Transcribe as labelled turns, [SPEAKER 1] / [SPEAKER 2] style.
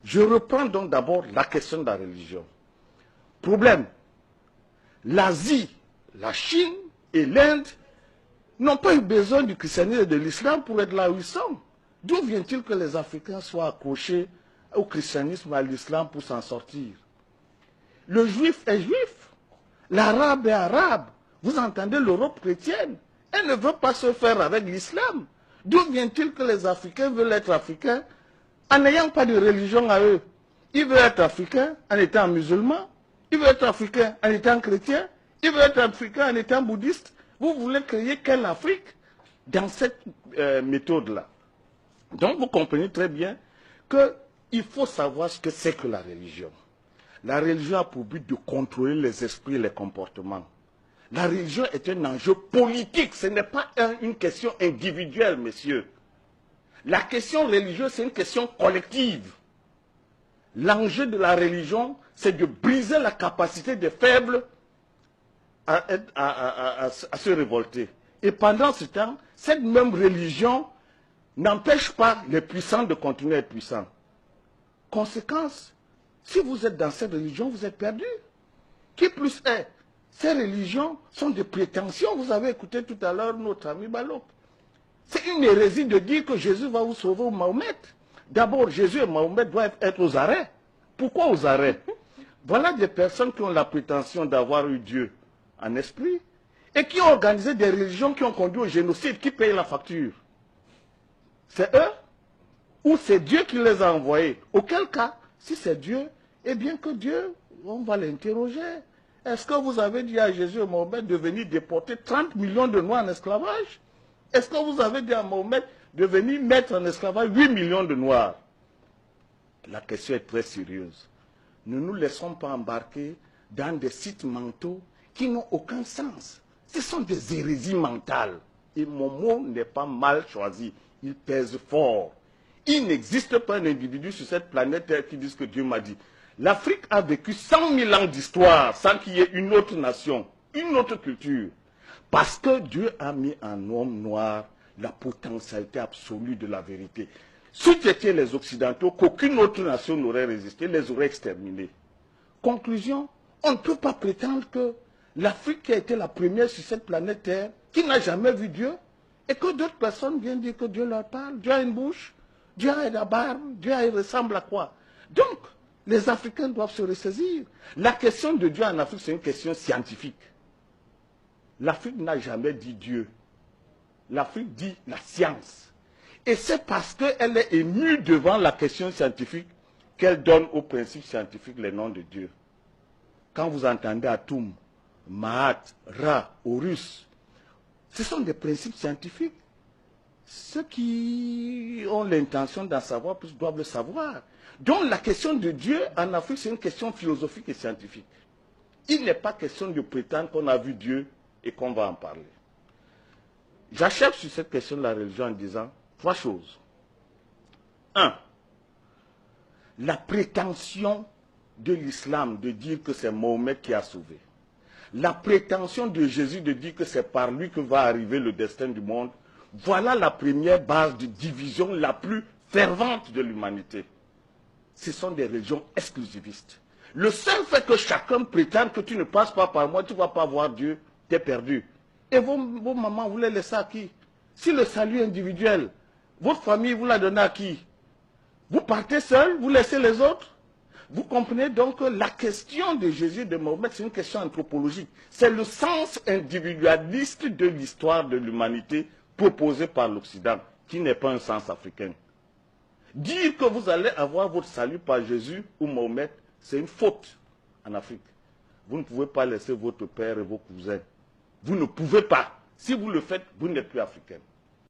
[SPEAKER 1] Je reprends donc d'abord la question de la religion. Problème, l'Asie, la Chine et l'Inde n'ont pas eu besoin du christianisme et de l'islam pour être là où ils sont. D'où vient-il que les Africains soient accrochés au christianisme et à l'islam pour s'en sortir? Le juif est juif, l'arabe est arabe. Vous entendez l'Europe chrétienne? Elle ne veut pas se faire avec l'islam. D'où vient-il que les Africains veulent être africains en n'ayant pas de religion à eux? Ils veulent être africains en étant musulmans, ils veulent être africains en étant chrétiens, ils veulent être africains en étant bouddhistes. Vous voulez créer quelle Afrique dans cette méthode-là? Donc vous comprenez très bien qu'il faut savoir ce que c'est que la religion. La religion a pour but de contrôler les esprits et les comportements. La religion est un enjeu politique, ce n'est pas une question individuelle, messieurs. La question religieuse, c'est une question collective. L'enjeu de la religion, c'est de briser la capacité des faibles à se révolter. Et pendant ce temps, cette même religion n'empêche pas les puissants de continuer à être puissants. Conséquence, si vous êtes dans cette religion, vous êtes perdu. Qui plus est, ces religions sont des prétentions. Vous avez écouté tout à l'heure notre ami Balok. C'est une hérésie de dire que Jésus va vous sauver ou Mahomet. D'abord, Jésus et Mahomet doivent être aux arrêts. Pourquoi aux arrêts? Voilà des personnes qui ont la prétention d'avoir eu Dieu en esprit et qui ont organisé des religions qui ont conduit au génocide. Qui paye la facture? C'est eux ou c'est Dieu qui les a envoyés? Auquel cas, si c'est Dieu, eh bien que Dieu, on va l'interroger. Est-ce que vous avez dit à Jésus et Mahomet de venir déporter 30 millions de Noirs en esclavage? Est-ce que vous avez dit à Mahomet de venir mettre en esclavage 8 millions de Noirs? La question est très sérieuse. Ne nous laissons pas embarquer dans des sites mentaux qui n'ont aucun sens. Ce sont des hérésies mentales. Et mon mot n'est pas mal choisi. Il pèse fort. Il n'existe pas un individu sur cette planète Terre qui dise que Dieu m'a dit. L'Afrique a vécu 100 000 ans d'histoire sans qu'il y ait une autre nation, une autre culture. Parce que Dieu a mis en homme noir la potentialité absolue de la vérité. Si c'était les Occidentaux, qu'aucune autre nation n'aurait résisté, les aurait exterminés. Conclusion, on ne peut pas prétendre que l'Afrique qui a été la première sur cette planète Terre, qui n'a jamais vu Dieu, et que d'autres personnes viennent dire que Dieu leur parle, Dieu a une bouche, Dieu a la barbe, Dieu ressemble à quoi? Donc, les Africains doivent se ressaisir. La question de Dieu en Afrique, c'est une question scientifique. L'Afrique n'a jamais dit Dieu. L'Afrique dit la science. Et c'est parce qu'elle est émue devant la question scientifique qu'elle donne aux principes scientifiques les noms de Dieu. Quand vous entendez Atum, Mahat, Ra, Horus, ce sont des principes scientifiques. Ceux qui ont l'intention d'en savoir plus doivent le savoir. Donc la question de Dieu en Afrique, c'est une question philosophique et scientifique. Il n'est pas question de prétendre qu'on a vu Dieu et qu'on va en parler. J'achève sur cette question de la religion en disant 3 choses. 1. La prétention de l'islam de dire que c'est Mahomet qui a sauvé. La prétention de Jésus de dire que c'est par lui que va arriver le destin du monde. Voilà la première base de division la plus fervente de l'humanité. Ce sont des religions exclusivistes. Le seul fait que chacun prétende que tu ne passes pas par moi, tu ne vas pas voir Dieu, tu es perdu. Et vos mamans, vous les laissez à qui? Si le salut est individuel, votre famille, vous la donnez à qui? Vous partez seul, vous laissez les autres? Vous comprenez donc que la question de Jésus et de Mahomet, c'est une question anthropologique. C'est le sens individualiste de l'histoire de l'humanité proposé par l'Occident, qui n'est pas un sens africain. Dire que vous allez avoir votre salut par Jésus ou Mahomet, c'est une faute en Afrique. Vous ne pouvez pas laisser votre père et vos cousins. Vous ne pouvez pas. Si vous le faites, vous n'êtes plus africain.